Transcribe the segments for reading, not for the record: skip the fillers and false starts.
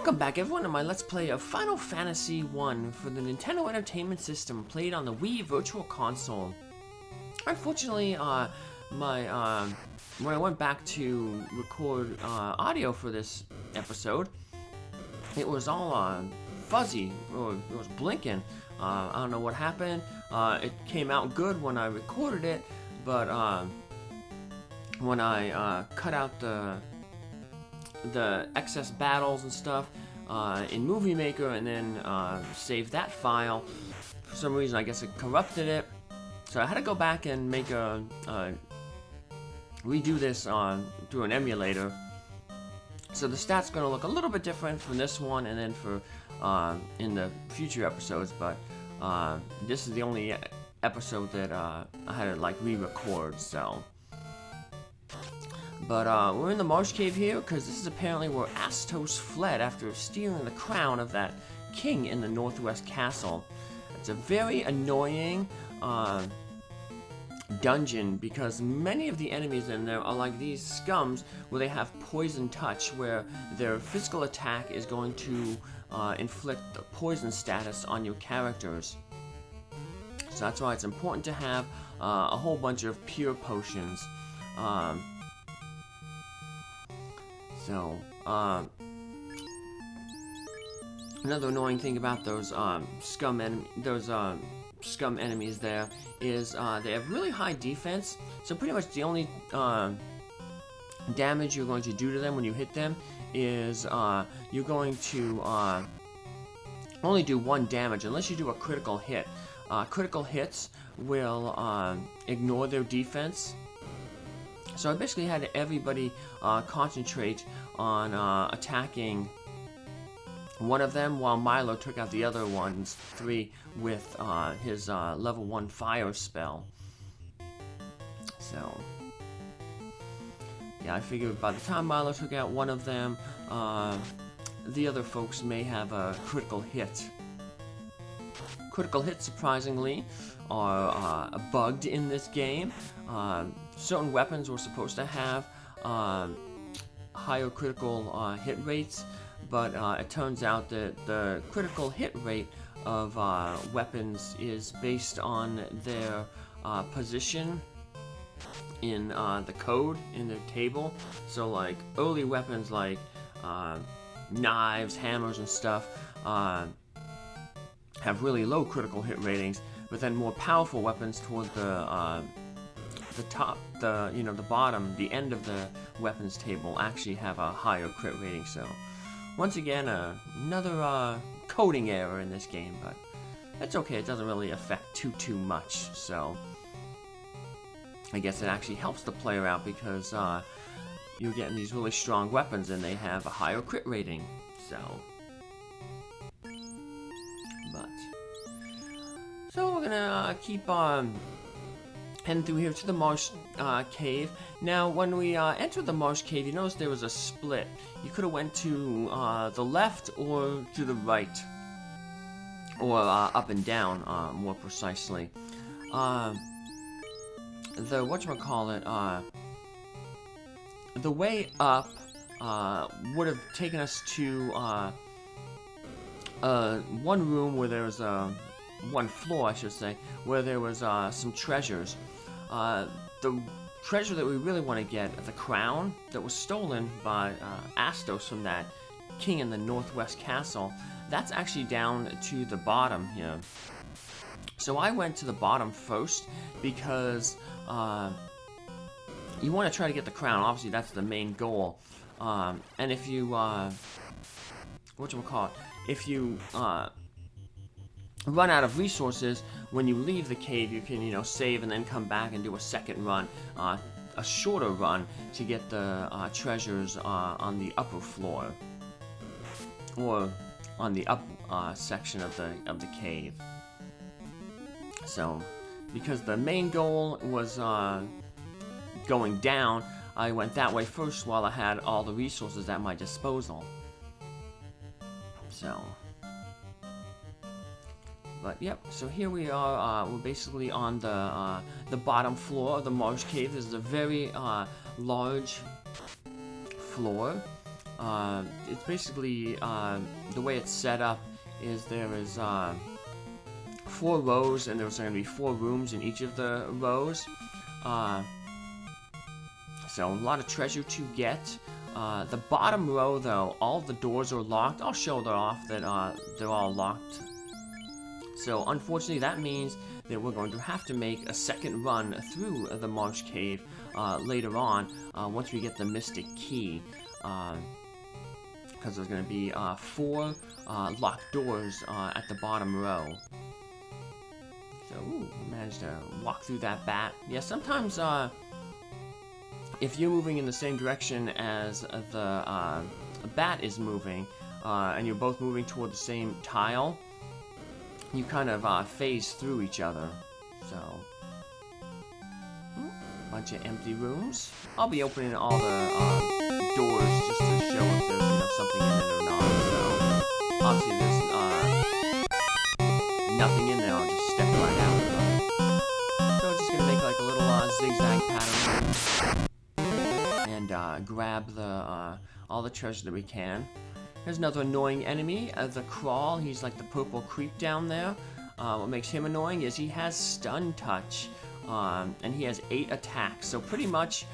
Welcome back everyone to my Let's Play of Final Fantasy 1 for the Nintendo Entertainment System, played on the Wii Virtual Console. Unfortunately, when I went back to record audio for this episode, it was all fuzzy, or it was blinking. I don't know what happened. It came out good when I recorded it, but when I cut out the excess battles and stuff in Movie Maker and then saved that file, for some reason I guess it corrupted it, so I had to go back and make redo this through an emulator. So the stats gonna look a little bit different from this one and then for in the future episodes, but this is the only episode that I had to like re-record, so. But we're in the Marsh Cave here because this is apparently where Astos fled after stealing the crown of that king in the Northwest Castle. It's a very annoying dungeon because many of the enemies in there are like these scums where they have poison touch, where their physical attack is going to inflict the poison status on your characters. So that's why it's important to have a whole bunch of pure potions. Another annoying thing about those scum enemies there is they have really high defense. So pretty much the only damage you're going to do to them when you hit them is you're going to only do 1 damage unless you do a critical hit. Critical hits will ignore their defense. So I basically had everybody concentrate on attacking one of them, while Milo took out the other ones, 3, with his level 1 fire spell. So, yeah, I figured by the time Milo took out one of them, the other folks may have a critical hit. Critical hits, surprisingly, are bugged in this game. Certain weapons were supposed to have higher critical hit rates, but it turns out that the critical hit rate of weapons is based on their position in the code, in the table. So like early weapons like knives, hammers, and stuff have really low critical hit ratings, but then more powerful weapons toward the top, the bottom, the end of the weapons table actually have a higher crit rating. So once again, another coding error in this game, but it's okay. It doesn't really affect too much. So I guess it actually helps the player out because you're getting these really strong weapons and they have a higher crit rating. So we're gonna keep heading through here to the Marsh Cave. Now, when we entered the Marsh Cave, you notice there was a split. You could have went to the left or to the right, or up and down, more precisely. The way up would have taken us to one room where there was one floor, I should say, where there was some treasures. The treasure that we really want to get, the crown that was stolen by Astos from that king in the Northwest Castle, that's actually down to the bottom here. So I went to the bottom first because you want to try to get the crown. Obviously, that's the main goal. And if you if you run out of resources when you leave the cave, you can save and then come back and do a second run, a shorter run, to get the treasures on the upper floor or on the up section of the cave. So because the main goal was going down, I went that way first while I had all the resources at my disposal. So, but yep, so here we are, we're basically on the bottom floor of the Marsh Cave. This is a very large floor, It's basically, the way it's set up is there is 4 rows, and there's going to be 4 rooms in each of the rows. So a lot of treasure to get. The bottom row, though, all the doors are locked. I'll show that off that they're all locked. So unfortunately, that means that we're going to have to make a second run through the Marsh Cave later on, once we get the Mystic Key. Because there's going to be 4 locked doors at the bottom row. So, ooh, we managed to walk through that bat. Yeah, sometimes, if you're moving in the same direction as the bat is moving, and you're both moving toward the same tile, you kind of phase through each other. So, bunch of empty rooms. I'll be opening all the doors just to show if there's something in it or not. So, obviously there's nothing in there. I'll just step right out of it. So, just gonna make like a little zigzag pattern and grab the all the treasure that we can. Here's another annoying enemy, the Crawl. He's like the purple creep down there. What makes him annoying is he has stun touch, and he has 8 attacks. So pretty much,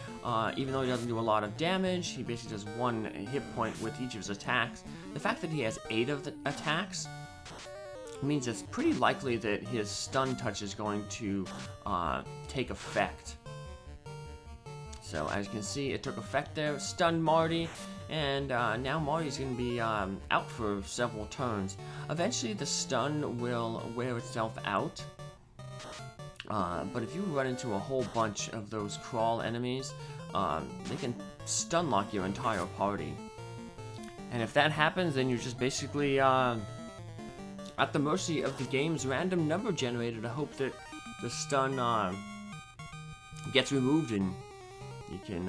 even though he doesn't do a lot of damage, he basically does 1 hit point with each of his attacks. The fact that he has 8 of the attacks means it's pretty likely that his stun touch is going to take effect. So as you can see, it took effect there, stunned Marty, and now Marty's going to be out for several turns. Eventually the stun will wear itself out, but if you run into a whole bunch of those Crawl enemies, they can stun lock your entire party. And if that happens, then you're just basically at the mercy of the game's random number generator to hope that the stun gets removed and you can,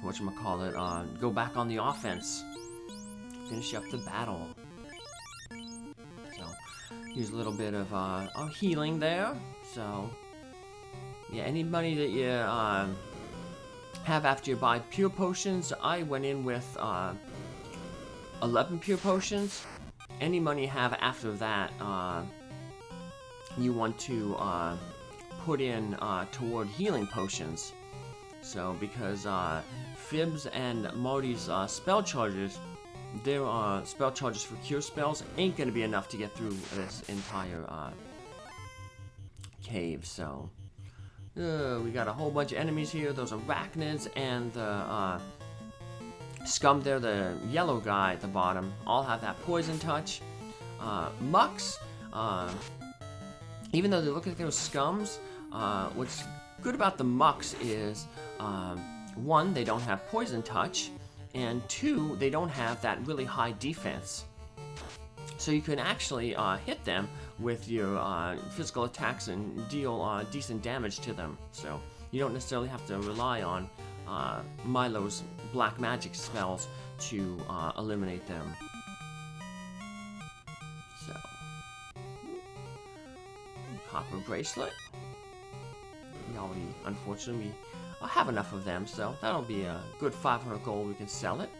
whatchamacallit, go back on the offense. Finish up the battle. So, use a little bit of healing there. So, yeah, any money that you have after you buy pure potions, I went in with 11 pure potions. Any money you have after that, you want to put in toward healing potions. So because Fibbs and Marty's spell charges, their spell charges for cure spells ain't gonna be enough to get through this entire cave. So we got a whole bunch of enemies here. Those arachnids and the scum there, the yellow guy at the bottom, all have that poison touch. Mucks, even though they look like they're scums, what's good about the mucks is, 1, they don't have poison touch, and 2, they don't have that really high defense. So you can actually hit them with your physical attacks and deal decent damage to them. So you don't necessarily have to rely on Milo's black magic spells to eliminate them. So, copper bracelet. Unfortunately, we have enough of them, so that'll be a good 500 gold. We can sell it.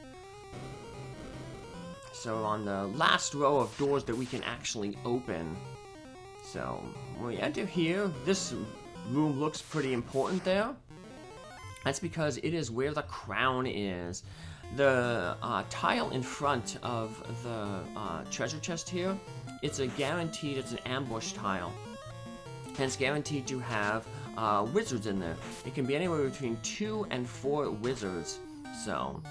So on the last row of doors that we can actually open. So when we enter here, this room looks pretty important there. That's because it is where the crown is. The tile in front of the treasure chest here, it's an ambush tile. And it's guaranteed to have wizards in there. It can be anywhere between 2 and 4 wizards. So,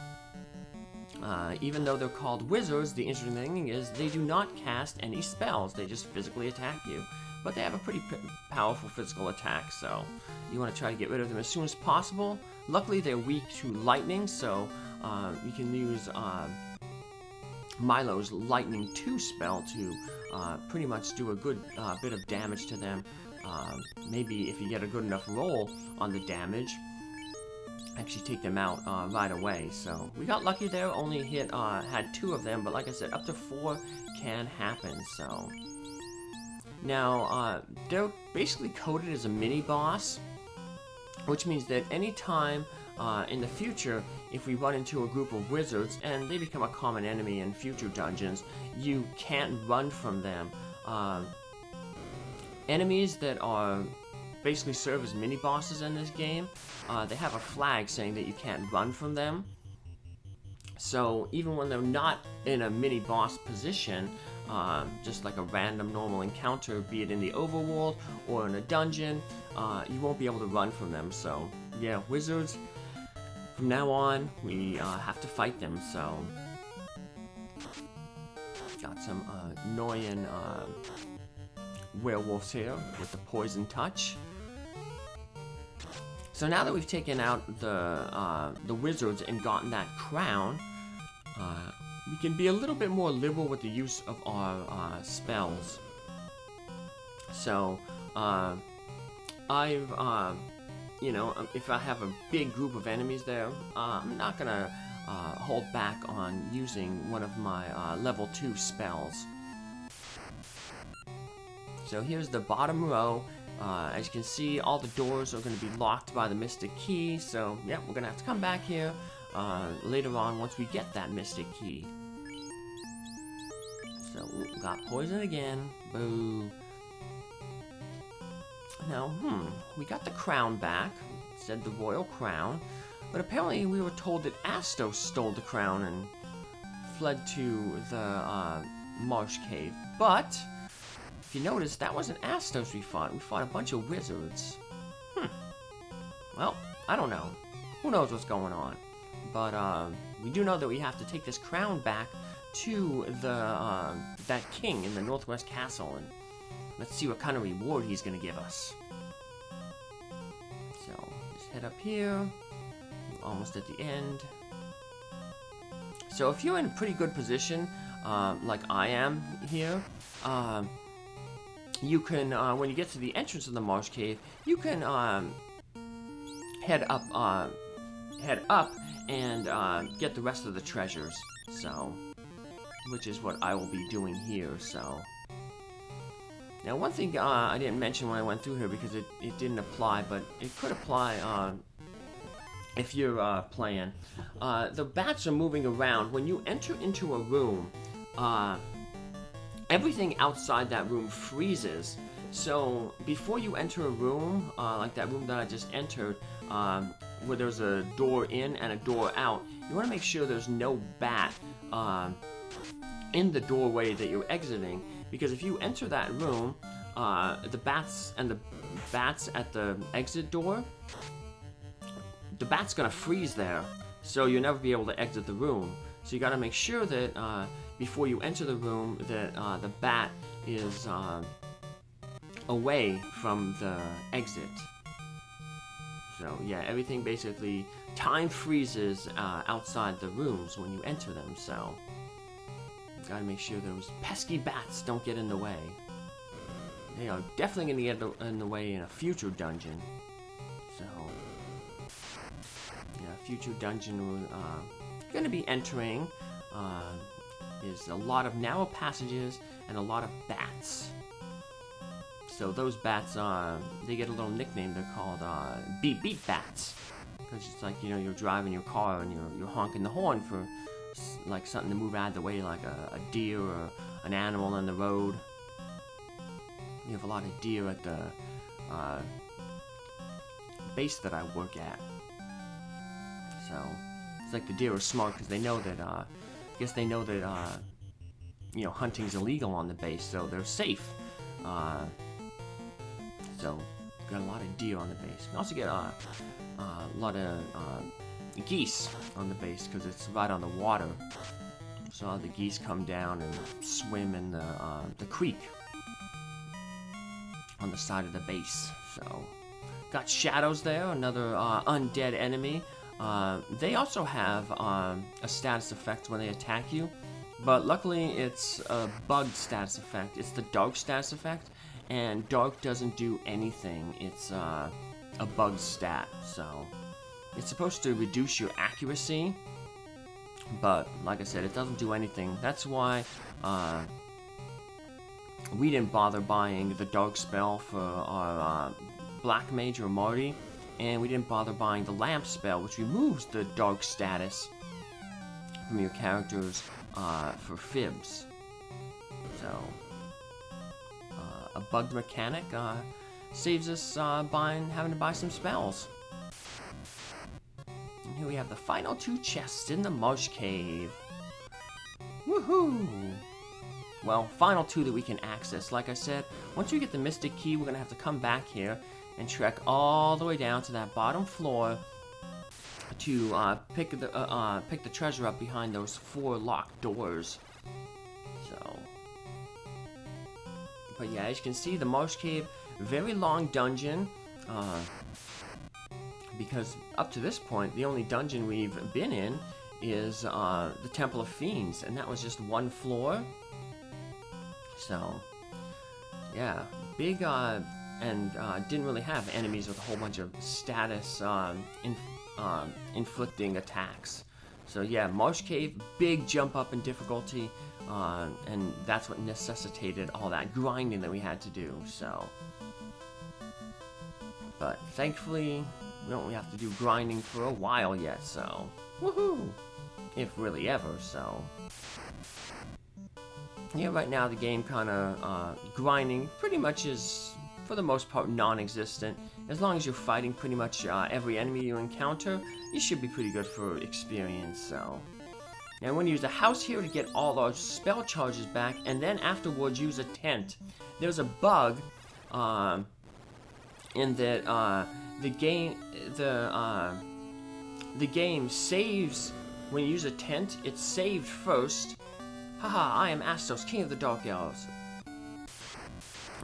even though they're called wizards, the interesting thing is they do not cast any spells. They just physically attack you. But they have a pretty powerful physical attack, so you want to try to get rid of them as soon as possible. Luckily, they're weak to lightning, so you can use Milo's Lightning 2 spell to pretty much do a good bit of damage to them. Maybe if you get a good enough roll on the damage, actually take them out right away. So we got lucky there, only had 2 of them, but like I said, up to 4 can happen. So now they're basically coded as a mini boss, which means that anytime in the future, if we run into a group of wizards, and they become a common enemy in future dungeons, you can't run from them. Enemies that are basically serve as mini-bosses in this game, they have a flag saying that you can't run from them. So even when they're not in a mini-boss position, just like a random normal encounter, be it in the overworld or in a dungeon, you won't be able to run from them. So yeah, wizards, from now on, we have to fight them. So got some annoying werewolves here with the poison touch. So now that we've taken out the wizards and gotten that crown, we can be a little bit more liberal with the use of our spells. So you know, if I have a big group of enemies there, I'm not gonna hold back on using one of my level 2 spells. So here's the bottom row. As you can see, all the doors are going to be locked by the Mystic Key, so yeah, we're going to have to come back here later on once we get that Mystic Key. So, we got poison again. Boo. Now, we got the crown back. It said the royal crown, but apparently we were told that Astos stole the crown and fled to the Marsh Cave. But if you notice, that wasn't Astos we fought. We fought a bunch of wizards. Well, I don't know. Who knows what's going on? But we do know that we have to take this crown back to the that king in the Northwest Castle, and let's see what kind of reward he's going to give us. So, just head up here. We're almost at the end. So if you're in a pretty good position, like I am here, you can, when you get to the entrance of the Marsh Cave, you can head up and get the rest of the treasures. So, which is what I will be doing here. So, now one thing I didn't mention when I went through here because it didn't apply, but it could apply if you're playing. The bats are moving around. When you enter into a room, everything outside that room freezes. So before you enter a room, like that room that I just entered, where there's a door in and a door out, you want to make sure there's no bat in the doorway that you're exiting, because if you enter that room, the bats at the exit door, the bat's gonna freeze there, so you'll never be able to exit the room. So you gotta make sure that before you enter the room that the bat is away from the exit. So yeah, everything basically time freezes outside the rooms when you enter them, so you gotta make sure those pesky bats don't get in the way. They are definitely gonna get in the way in a future dungeon. So yeah, future dungeon we're gonna be entering is a lot of narrow passages and a lot of bats. So those bats, they get a little nickname. They're called beep beep bats, because it's like, you know, you're driving your car and you're honking the horn for like something to move out of the way, like a deer or an animal on the road. You have a lot of deer at the base that I work at. So it's like the deer are smart because they know that, I guess they know that, you know, hunting's illegal on the base, so they're safe. So got a lot of deer on the base. We also get a lot of geese on the base because it's right on the water. So all the geese come down and swim in the creek on the side of the base. So got shadows there, another undead enemy. They also have a status effect when they attack you, but luckily it's a bug status effect. It's the dark status effect, and dark doesn't do anything. It's a bug stat, so it's supposed to reduce your accuracy, but like I said, it doesn't do anything. That's why we didn't bother buying the dark spell for our black mage or Marty, and we didn't bother buying the lamp spell, which removes the dark status from your characters for Fibbs. So, a bugged mechanic saves us having to buy some spells. And here we have the final 2 chests in the Marsh Cave. Woohoo! Well, final 2 that we can access. Like I said, once we get the Mystic Key, we're gonna have to come back here and trek all the way down to that bottom floor to pick the treasure up behind those 4 locked doors. So, but yeah, as you can see, the Marsh Cave, very long dungeon. Because up to this point, the only dungeon we've been in is the Temple of Fiends, and that was just 1 floor. So, yeah, big and didn't really have enemies with a whole bunch of status inflicting attacks. So yeah, Marsh Cave, big jump up in difficulty, and that's what necessitated all that grinding that we had to do. So, but thankfully, we don't have to do grinding for a while yet. So, woohoo! If really ever. So, yeah, right now the game kind of grinding pretty much is, for the most part, non-existent. As long as you're fighting pretty much every enemy you encounter, you should be pretty good for experience. So, now I'm going to use a house here to get all our spell charges back, and then afterwards use a tent. There's a bug in that the game saves when you use a tent. It's saved first. Haha! I am Astos, King of the Dark Elves.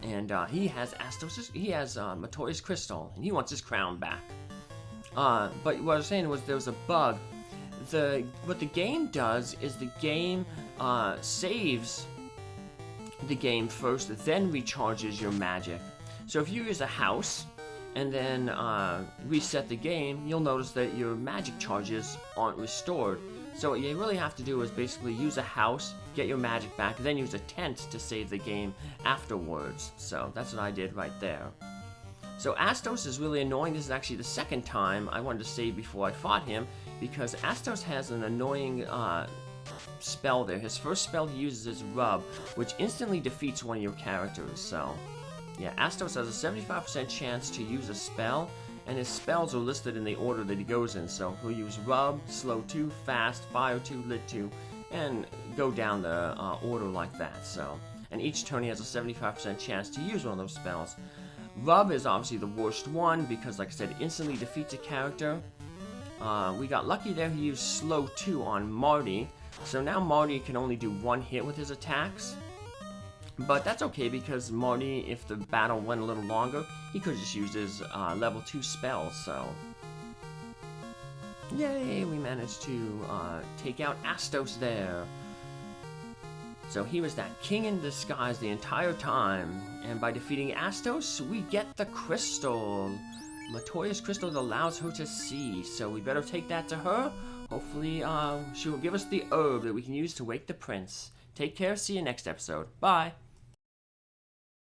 And he has Matoya's crystal, and he wants his crown back. But what I was saying was there was a bug. What the game does is the game saves the game first, then recharges your magic. So if you use a house and then reset the game, you'll notice that your magic charges aren't restored. So what you really have to do is basically use a house, get your magic back, then use a tent to save the game afterwards. So that's what I did right there. So Astos is really annoying. This is actually the second time I wanted to save before I fought him, because Astos has an annoying spell there. His first spell he uses is Rub, which instantly defeats one of your characters. So yeah, Astos has a 75% chance to use a spell, and his spells are listed in the order that he goes in. So he'll use Rub, Slow 2, Fast, Fire 2, Lit 2, and go down the order like that. So, and each turn he has a 75% chance to use one of those spells. Rub is obviously the worst one because, like I said, it instantly defeats a character. We got lucky there. He used Slow 2 on Marty, so now Marty can only do 1 hit with his attacks. But that's okay, because Marty, if the battle went a little longer, he could just use his level 2 spells. So, yay, we managed to take out Astos there. So he was that king in disguise the entire time, and by defeating Astos, we get the crystal. Matoya's crystal that allows her to see, so we better take that to her. Hopefully, she will give us the herb that we can use to wake the prince. Take care, see you next episode. Bye!